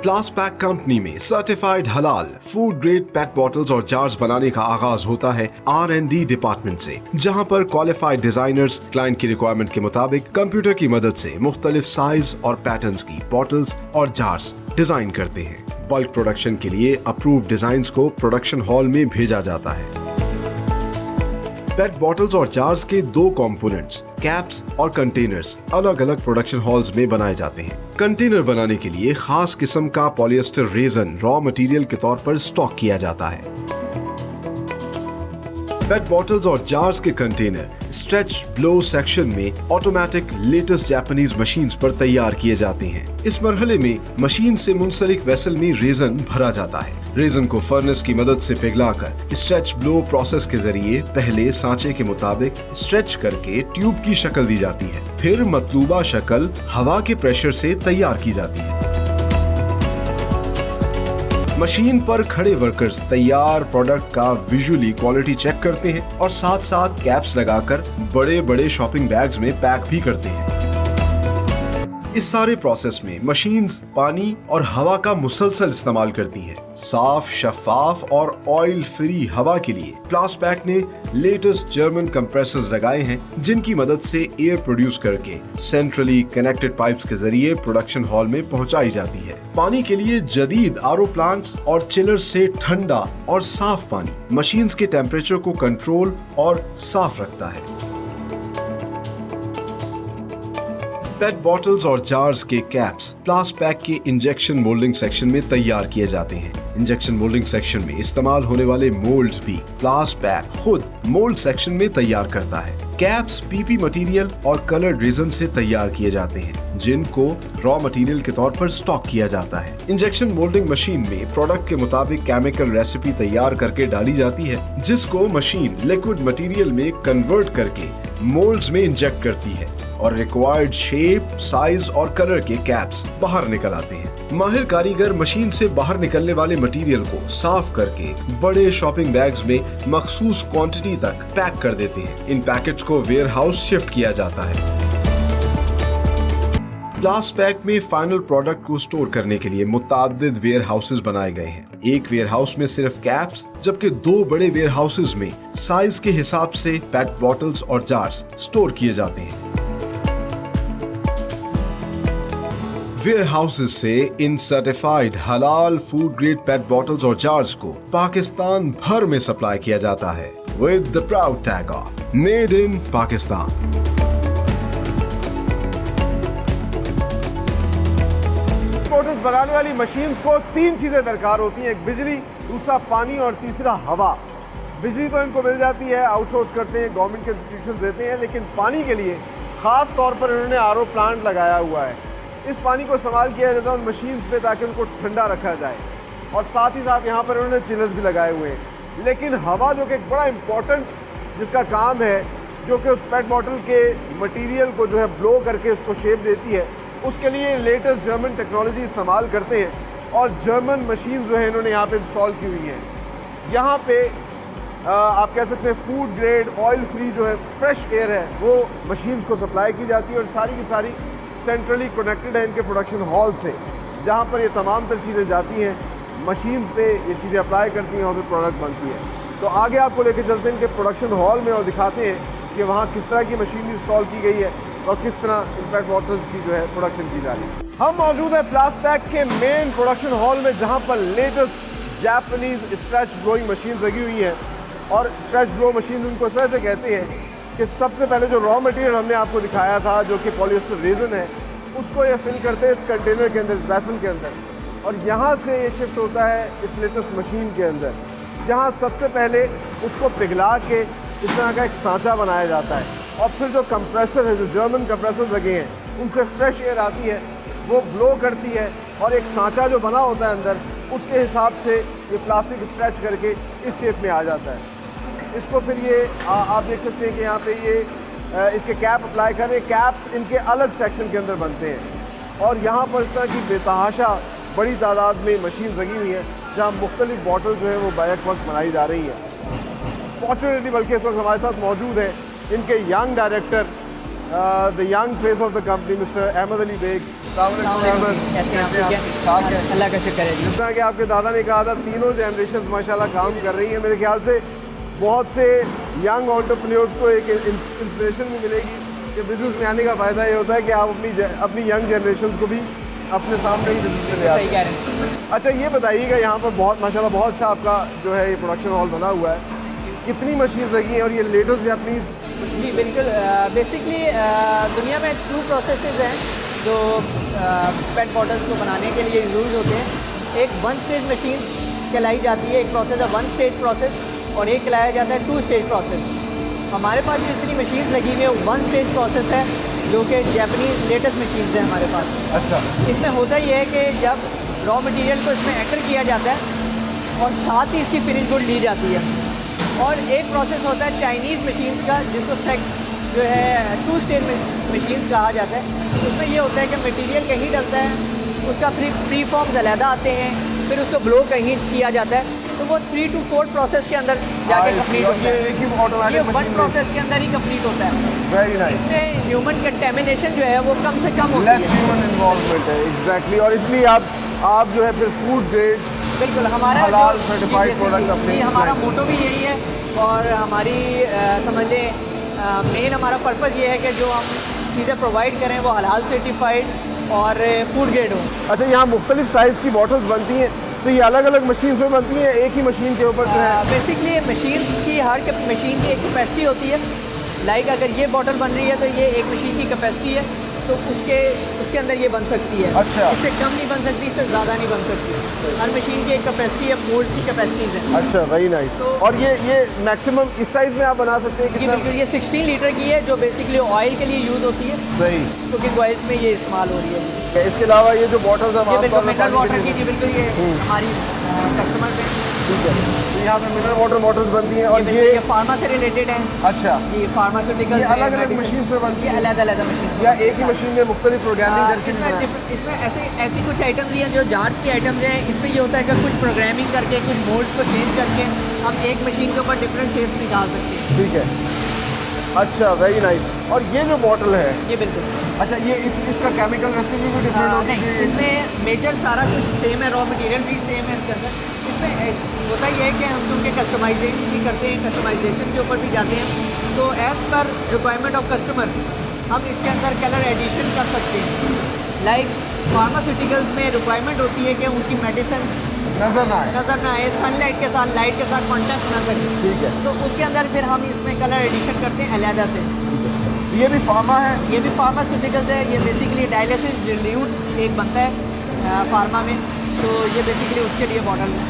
प्लासपैक company में certified हलाल food grade पेट bottles और जार्स बनाने का आगाज होता है R&D डिपार्टमेंट से, जहां पर क्वालिफाइड डिजाइनर्स क्लाइंट की रिक्वायरमेंट के मुताबिक कंप्यूटर की मदद से मुख्तलिफ साइज और पैटर्न्स की बॉटल्स और जार्स डिजाइन करते हैं। बल्क प्रोडक्शन के लिए अप्रूव्ड डिजाइन्स को प्रोडक्शन हॉल में भेजा जाता है। पेट बॉटल्स और जार्स के दो कंपोनेंट्स, कैप्स और कंटेनर्स, अलग अलग प्रोडक्शन हॉल्स में बनाए जाते हैं। कंटेनर बनाने के लिए खास किस्म का पॉलिएस्टर रेजन रॉ मटेरियल के तौर पर स्टॉक किया जाता है। पेट बॉटल्स और जार्स के कंटेनर स्ट्रेच ब्लो सेक्शन में ऑटोमेटिक लेटेस्ट जापानीज मशीन्स पर तैयार किए जाते हैं। इस मरहले में मशीन से मुंसलिक वेसल में रेजन भरा जाता है। रेजन को फर्नेस की मदद से पिघलाकर स्ट्रेच ब्लो प्रोसेस के जरिए पहले सांचे के मुताबिक स्ट्रेच करके ट्यूब की शक्ल दी जाती है, फिर मतलूबा शक्ल हवा के प्रेशर से तैयार की जाती है। मशीन पर खड़े वर्कर्स तैयार प्रोडक्ट का विजुअली क्वालिटी चेक करते हैं और साथ साथ कैप्स लगाकर बड़े बड़े शॉपिंग बैग्स में पैक भी करते हैं। इस सारे प्रोसेस में मशीन्स पानी और हवा का मुसलसल इस्तेमाल करती हैं। साफ, शफाफ और ऑयल फ्री हवा के लिए प्लासपैक ने लेटेस्ट जर्मन कंप्रेसर्स लगाए हैं, जिनकी मदद से एयर प्रोड्यूस करके सेंट्रली कनेक्टेड पाइप्स के जरिए प्रोडक्शन हॉल में पहुंचाई जाती है। पानी के लिए जदीद आरओ प्लांट्स और चिलर से ठंडा और साफ पानी मशीन्स के टेम्परेचर को कंट्रोल और साफ रखता है। पेट बॉटल्स और जार्स के कैप्स प्लासपैक के इंजेक्शन मोल्डिंग सेक्शन में तैयार किए जाते हैं। इंजेक्शन मोल्डिंग सेक्शन में इस्तेमाल होने वाले मोल्ड्स भी प्लासपैक खुद मोल्ड सेक्शन में तैयार करता है। कैप्स पीपी मटेरियल और कलर्ड रेजन से तैयार किए जाते हैं, जिनको रॉ मटेरियल के तौर पर स्टॉक किया जाता है। इंजेक्शन मोल्डिंग मशीन में प्रोडक्ट के मुताबिक केमिकल रेसिपी तैयार करके डाली जाती है, जिसको मशीन लिक्विड मटेरियल में कन्वर्ट करके मोल्ड्स में इंजेक्ट करती है और रिक्वायर्ड शेप, साइज और कलर के कैप्स बाहर निकल आते हैं। माहिर कारीगर मशीन से बाहर निकलने वाले मटेरियल को साफ करके बड़े शॉपिंग बैग्स में मखसूस क्वांटिटी तक पैक कर देते हैं। इन पैकेट्स को वेयर हाउस शिफ्ट किया जाता है। प्लासपैक में फाइनल प्रोडक्ट को स्टोर करने के लिए मुताद्दिद वेयर हाउसेस बनाए गए हैं। एक वेयर हाउस में सिर्फ कैप्स, जबकि दो बड़े वेयर हाउसेस में साइज के हिसाब से पेट बॉटल्स और जार्स स्टोर किए जाते हैं। वेयर हाउसेस से इन सर्टिफाइड हलाल फूड ग्रेड पेट बॉटल्स और जार्स को पाकिस्तान भर में सप्लाई किया जाता है with the proud tag of made in Pakistan. Bottles बनाने वाली मशीन्स को तीन चीजें दरकार होती हैं, एक बिजली, दूसरा पानी और तीसरा हवा। बिजली तो इनको मिल जाती है, आउटसोर्स करते हैं, गवर्नमेंट के इंस्टीट्यूशन देते हैं, लेकिन पानी के लिए खास तौर पर इन्होंने आरओ प्लांट लगाया हुआ है। इस पानी को इस्तेमाल किया जाता है उन मशीन्स पे ताकि उनको ठंडा रखा जाए, और साथ ही साथ यहाँ पर उन्होंने चिलर्स भी लगाए हुए हैं। लेकिन हवा जो कि एक बड़ा इम्पोर्टेंट जिसका काम है, जो कि उस पेट बॉटल के मटेरियल को जो है ब्लो करके उसको शेप देती है, उसके लिए लेटेस्ट जर्मन टेक्नोलॉजी इस्तेमाल करते हैं और जर्मन मशीन जो है इन्होंने यहाँ पे इंस्टॉल की हुई हैं। यहाँ पे आप कह सकते हैं फूड ग्रेड ऑयल फ्री जो है फ्रेश एयर है वो मशीन्स को सप्लाई की जाती है, और सारी की सारी सेंट्रली कनेक्टेड है इनके प्रोडक्शन हॉल से, जहाँ पर ये तमाम तर चीज़ें जाती हैं, मशीन्स पे ये चीज़ें अप्लाई करती हैं और फिर प्रोडक्ट बनती है। तो आगे आपको लेके चलते हैं इनके प्रोडक्शन हॉल में और दिखाते हैं कि वहाँ किस तरह की मशीन इंस्टॉल की गई है और किस तरह इन पेट बॉटल्स की जो है प्रोडक्शन की जा रही है। हम मौजूद है प्लासपैक के मेन प्रोडक्शन हॉल में, जहाँ पर latest Japanese stretch blowing machine लगी हुई हैं। और स्ट्रेच ब्लो मशीन उनको इस तरह से कहते हैं कि सबसे पहले जो रॉ मटेरियल हमने आपको दिखाया था जो कि पॉलिएस्टर रेजन है, उसको ये फिल करते हैं इस कंटेनर के अंदर, इस वेसल के अंदर, और यहाँ से ये शिफ्ट होता है इस लेटेस्ट मशीन के अंदर, जहाँ सबसे पहले उसको पिघला के इस तरह का एक सांचा बनाया जाता है, और फिर जो कंप्रेसर है, जो जर्मन कंप्रेसर लगे हैं, उनसे फ्रेश एयर आती है, वो ब्लो करती है, और एक सांचा जो बना होता है अंदर, उसके हिसाब से ये प्लास्टिक स्ट्रेच करके इस शेप में आ जाता है। इसको फिर ये आप देख सकते हैं कि यहाँ पे ये इसके कैप अप्लाई कर रहे हैं। कैप्स इनके अलग सेक्शन के अंदर बनते हैं, और यहाँ पर इस तरह की बेतहाशा बड़ी तादाद में मशीन लगी हुई है, जहाँ मुख्तलिफ बॉटल जो है वो बैक वक्त बनाई जा रही है। फॉर्चुनेटली बल्कि इस वक्त हमारे साथ मौजूद है इनके young director, the young face of the company, mister Ahmed Ali Baig, कैसे हैं आप? अल्लाह का शुक्र है जी। जिस तरह कि आपके दादा ने कहा था, तीनों जनरेशन माशाल्लाह काम कर रही हैं। मेरे ख्याल से बहुत से यंग एंटरप्रेन्योर्स को एक इंस्पिरेशन भी मिलेगी कि बिजनेस में आने का फ़ायदा ये होता है कि आप अपनी यंग जनरेशन को भी अपने सामने ही बिजनेस में ले आते हैं। सही कह रहे हैं। अच्छा, ये बताइएगा, यहाँ पर बहुत माशाल्लाह बहुत अच्छा आपका जो है ये प्रोडक्शन हॉल बना हुआ है, कितनी मशीन लगी हैं और ये लेटेस्ट जापानीज? जी बिल्कुल। बेसिकली दुनिया में 2 प्रोसेसेस हैं जो पेट बॉटल्स को बनाने के लिए यूज़ होते हैं। एक 1 स्टेज मशीन कहलाई जाती है, एक प्रोसेस है 1 स्टेज प्रोसेस, और एक कहलाया जाता है 2 स्टेज प्रोसेस। हमारे पास जो इतनी मशीन लगी हुई है 1 स्टेज प्रोसेस है, जो कि जापानीज लेटेस्ट मशीन है हमारे पास। अच्छा। इसमें होता ये है कि जब रॉ मटेरियल को इसमें एंटर किया जाता है और साथ ही इसकी फिनिश गुड ली जाती है। और एक प्रोसेस होता है चाइनीज़ मशीन्स का, जिसको जो है 2 स्टेज मशीन्स कहा जाता है। उसमें ये होता है कि मटेरियल कहीं डलता है, उसका प्री फॉर्म्स अलहदा आते हैं, फिर उसको ब्लो कहीं किया जाता है, तो वो 3 to 4 प्रोसेस के अंदर जाके कंप्लीट होता है। ये 1 प्रोसेस के अंदर ही कंप्लीट होता है। Very nice. इसमें ह्यूमन कंटेमिनेशन जो है वो कम से कम होती लेस है। ह्यूमन इन्वॉल्वमेंट है। एग्जैक्टली। और इसलिए आप जो है फिर फूड ग्रेड बिल्कुल हमारा हलाल सर्टिफाइड प्रोडक्ट अपने हमारा मोटो भी यही है। और हमारी समझ लें मेन हमारा पर्पज़ ये है कि जो हम चीज़ें प्रोवाइड करें वो हलाल सर्टिफाइड और फूड ग्रेड हो। अच्छा, यहाँ मुख्तलिफ साइज़ की बॉटल्स बनती हैं, तो ये अलग अलग मशीन में बनती हैं, एक ही मशीन के ऊपर जो है? बेसिकली मशीन की मशीन की एक कैपेसिटी होती है। लाइक अगर ये बॉटल बन रही है तो ये एक मशीन की कैपेसिटी है, तो उसके अंदर ये बन सकती है। अच्छा। इससे कम नहीं बन सकती, इससे ज़्यादा नहीं बन सकती। हर मशीन की एक कैपेसिटी है, मोल्ड की कैपेसिटीज़ है। अच्छा, वेरी नाइस। और ये मैक्सिमम इस साइज़ में आप बना सकते हैं जी कितना? बिल्कुल। ये 16 लीटर की है, जो बेसिकली ऑयल के लिए यूज़ होती है। सही। कुकिंग ऑयल्स में ये इस्तेमाल हो रही है। इसके अलावा ये जो बॉटल्स हैं ये बिल्कुल मिनरल वाटर की, जी बिल्कुल ये हमारी कस्टमर है। ठीक है, तो यहाँ पे मिनरल वाटर बॉटल्स बनती हैं। और ये फार्मा से रिलेटेड है। अच्छा, ये फार्मास्यूटिकल ये अलग अलग मशीन में बनती ये है अलग मशीन या एक ही मशीन में मुख्तलिफ प्रोग्रामिंग करके? इसमें ऐसी कुछ आइटम्स हैं जो जार्स की आइटम्स हैं। इसमें ये होता है कि कुछ प्रोग्रामिंग करके, कुछ मोड्स को चेंज करके हम एक मशीन के ऊपर डिफरेंट शेप्स निकाल सकते हैं। ठीक है। अच्छा, वेरी नाइस। और ये जो बॉटल है, ये बिल्कुल। अच्छा, ये इसका केमिकल रेसिपी भी डिफरेंट होती नहीं, है? इसमें मेजर सारा कुछ सेम है, रॉ मटेरियल भी सेम है इसके अंदर। इसमें होता ये है कि हम उनके कस्टमाइजेशन भी करते हैं, कस्टमाइजेशन के ऊपर भी जाते हैं। तो as per requirement of customer हम इसके अंदर कलर एडिशन कर सकते हैं। लाइक फार्मास्यूटिकल्स में रिक्वायरमेंट होती है कि उनकी मेडिसिन नजर ना आए, सनलाइट के साथ, लाइट के साथ कॉन्टैक्ट ना करें। ठीक है। तो उसके अंदर फिर हम इसमें कलर एडिशन करते हैं अलहदा से। ये भी फार्मा है? ये भी फार्मास्यूटिकल्स है। ये बेसिकली डायलिसिस डिल्यूट एक बनता है फार्मा में, तो ये बेसिकली उसके लिए बॉटल है।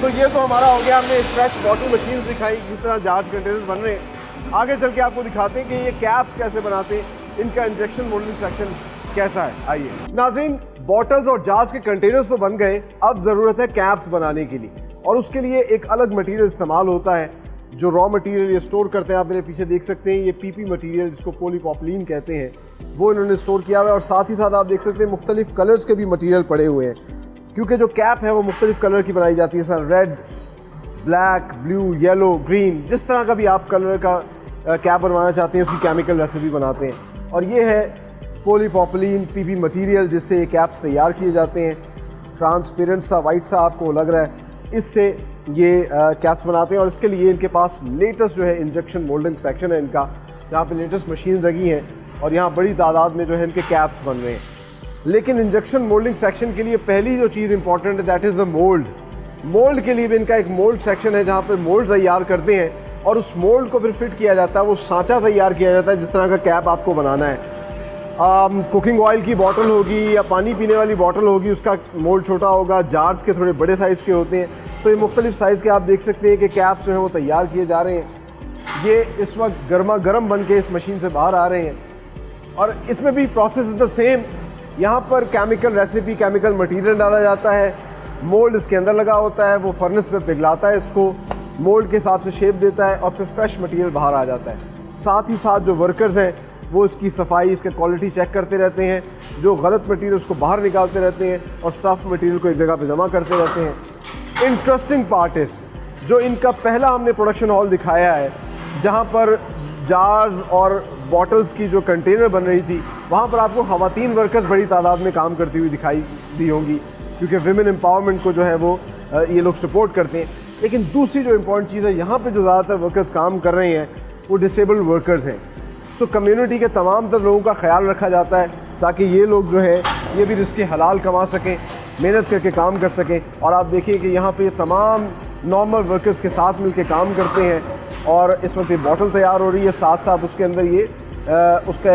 तो ये तो हमारा हो गया, हमने फ्रेश बॉटल मशीन्स दिखाई जिस तरह जार्ज कंटेनर्स बन रहे हैं। आगे चल के आपको दिखाते हैं कि ये कैप्स कैसे बनाते हैं, इनका इंजेक्शन मोल्डिंग सेक्शन कैसा है। आइए नाज़रीन, बॉटल्स और जार्स के कंटेनर्स तो बन गए, अब ज़रूरत है कैप्स बनाने की लिए, और उसके लिए एक अलग मटेरियल इस्तेमाल होता है। जो रॉ मटेरियल ये स्टोर करते हैं, आप मेरे पीछे देख सकते हैं, ये पीपी मटेरियल जिसको पॉलीप्रॉपिलीन कहते हैं, वो इन्होंने स्टोर किया हुआ है। और साथ ही साथ आप देख सकते हैं मुख्तलिफ कलर्स के भी मटेरियल पड़े हुए हैं, क्योंकि जो कैप है वो मुख्तलिफ कलर की बनाई जाती है। Sir red, black, blue, yellow, green, जिस तरह का भी आप कलर का कैप बनवाना चाहते हैं उसकी केमिकल रेसिपी बनाते हैं। और ये है पॉलीप्रॉपिलीन पीपी मटेरियल जिससे ये कैप्स तैयार किए जाते हैं। ट्रांसपेरेंट सा वाइट सा आपको लग रहा है, इससे ये कैप्स बनाते हैं। और इसके लिए इनके पास लेटेस्ट जो है इंजेक्शन मोल्डिंग सेक्शन है इनका, जहाँ पे लेटेस्ट मशीन लगी हैं और यहाँ बड़ी तादाद में जो है इनके कैप्स बन रहे हैं। लेकिन इंजेक्शन मोल्डिंग सेक्शन के लिए पहली जो चीज़ इंपॉर्टेंट है that is the mould. Mould के लिए भी इनका एक मोल्ड सेक्शन है जहाँ पर मोल्ड तैयार करते हैं और उस मोल्ड को फिर फिट किया जाता है, वो सांचा तैयार किया जाता है जिस तरह का कैप आपको बनाना है। कुकिंग ऑयल की बॉटल होगी या पानी पीने वाली बॉटल होगी, उसका मोल्ड छोटा होगा। जार्स के थोड़े बड़े साइज़ के होते हैं, तो ये मुख्तलिफ साइज़ के आप देख सकते हैं कि कैप्स जो हैं वो तैयार किए जा रहे हैं। ये इस वक्त गर्मा गर्म बन के इस मशीन से बाहर आ रहे हैं और इसमें भी प्रोसेस इज़ द सेम। यहाँ पर केमिकल रेसिपी, केमिकल मटेरियल डाला जाता है, मोल्ड इसके अंदर लगा होता है, वो फर्नेस पे पिघलाता है इसको, मोल्ड के हिसाब से शेप देता है और फिर फ्रेश मटेरियल बाहर आ जाता है। साथ ही साथ जो वर्कर्स हैं वो इसकी सफाई, इसके क्वालिटी चेक करते रहते हैं, जो गलत मटेरियल उसको बाहर निकालते रहते हैं और साफ मटेरियल को एक जगह पे जमा करते रहते हैं। इंटरेस्टिंग पार्ट इस जो इनका पहला हमने प्रोडक्शन हॉल दिखाया है, जहाँ पर जार्स और बॉटल्स की जो कंटेनर बन रही थी वहाँ पर आपको ख़वातीन वर्कर्स बड़ी तादाद में काम करती हुई दिखाई दी होंगी, क्योंकि विमेन एम्पावरमेंट को जो है वो ये लोग सपोर्ट करते हैं। लेकिन दूसरी जो इम्पॉर्टेंट चीज़ है, यहाँ पे जो ज़्यादातर वर्कर्स काम कर रहे हैं वो डिसेबल्ड वर्कर्स हैं। सो कम्युनिटी के तमाम तर लोगों का ख्याल रखा जाता है ताकि ये लोग जो है ये भी रिज़्क़ हलाल कमा सकें, मेहनत करके काम कर सकें। और आप देखिए कि यहाँ पे तमाम नॉर्मल वर्कर्स के साथ मिलके काम करते हैं और इस वक्त ये बॉटल तैयार हो रही है, साथ साथ उसके अंदर ये उसके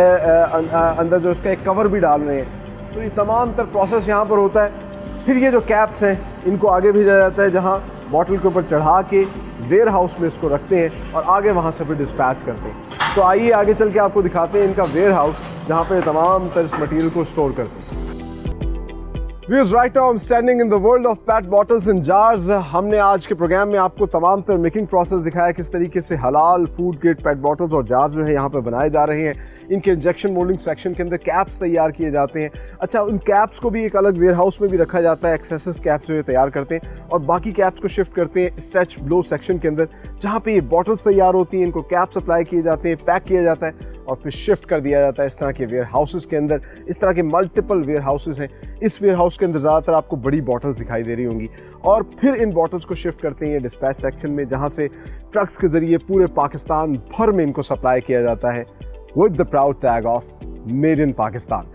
अंदर जो उसका एक कवर भी डाल रहे हैं। तो ये तमाम तर प्रोसेस यहाँ पर होता है। फिर ये जो कैप्स हैं इनको आगे भेजा जाता है, जहाँ बॉटल के ऊपर चढ़ा के वेयर हाउस में इसको रखते हैं और आगे वहाँ से फिर डिस्पैच करते हैं। तो आइए आगे चल के आपको दिखाते हैं इनका वेयर हाउस, जहाँ पे तमाम तरह इस मटेरियल को स्टोर करते हैं। Viewers, right now I'm standing in the world of PET bottles and jars. हमने आज के प्रोग्राम में आपको तमाम तर मेकिंग प्रोसेस दिखाया, किस तरीके से हलाल फूड ग्रेड PET बॉटल्स और जार्स जो है यहाँ पे बनाए जा रहे हैं। इनके इंजेक्शन मोल्डिंग सेक्शन के अंदर कैप्स तैयार किए जाते हैं। अच्छा, उन कैप्स को भी एक अलग वेयर हाउस में भी रखा जाता है, एक्सेसिव कैप्स जो है तैयार करते हैं और बाकी कैप्स को शिफ्ट करते हैं स्ट्रेच ब्लो सेक्शन के अंदर, जहाँ पे ये बॉटल्स तैयार होती हैं। इनको कैप्स अप्लाई किए जाते हैं, पैक किया जाता है और फिर शिफ्ट कर दिया जाता है इस तरह के वेयर हाउसेस के अंदर। इस तरह के मल्टीपल वेयर हाउसेस हैं। इस वेयर हाउस के अंदर ज़्यादातर आपको बड़ी बॉटल्स दिखाई दे रही होंगी और फिर इन बॉटल्स को शिफ्ट करते हैं ये डिस्पैच सेक्शन में, जहाँ से ट्रक्स के ज़रिए पूरे पाकिस्तान भर में इनको सप्लाई किया जाता है with the proud tag of made in Pakistan.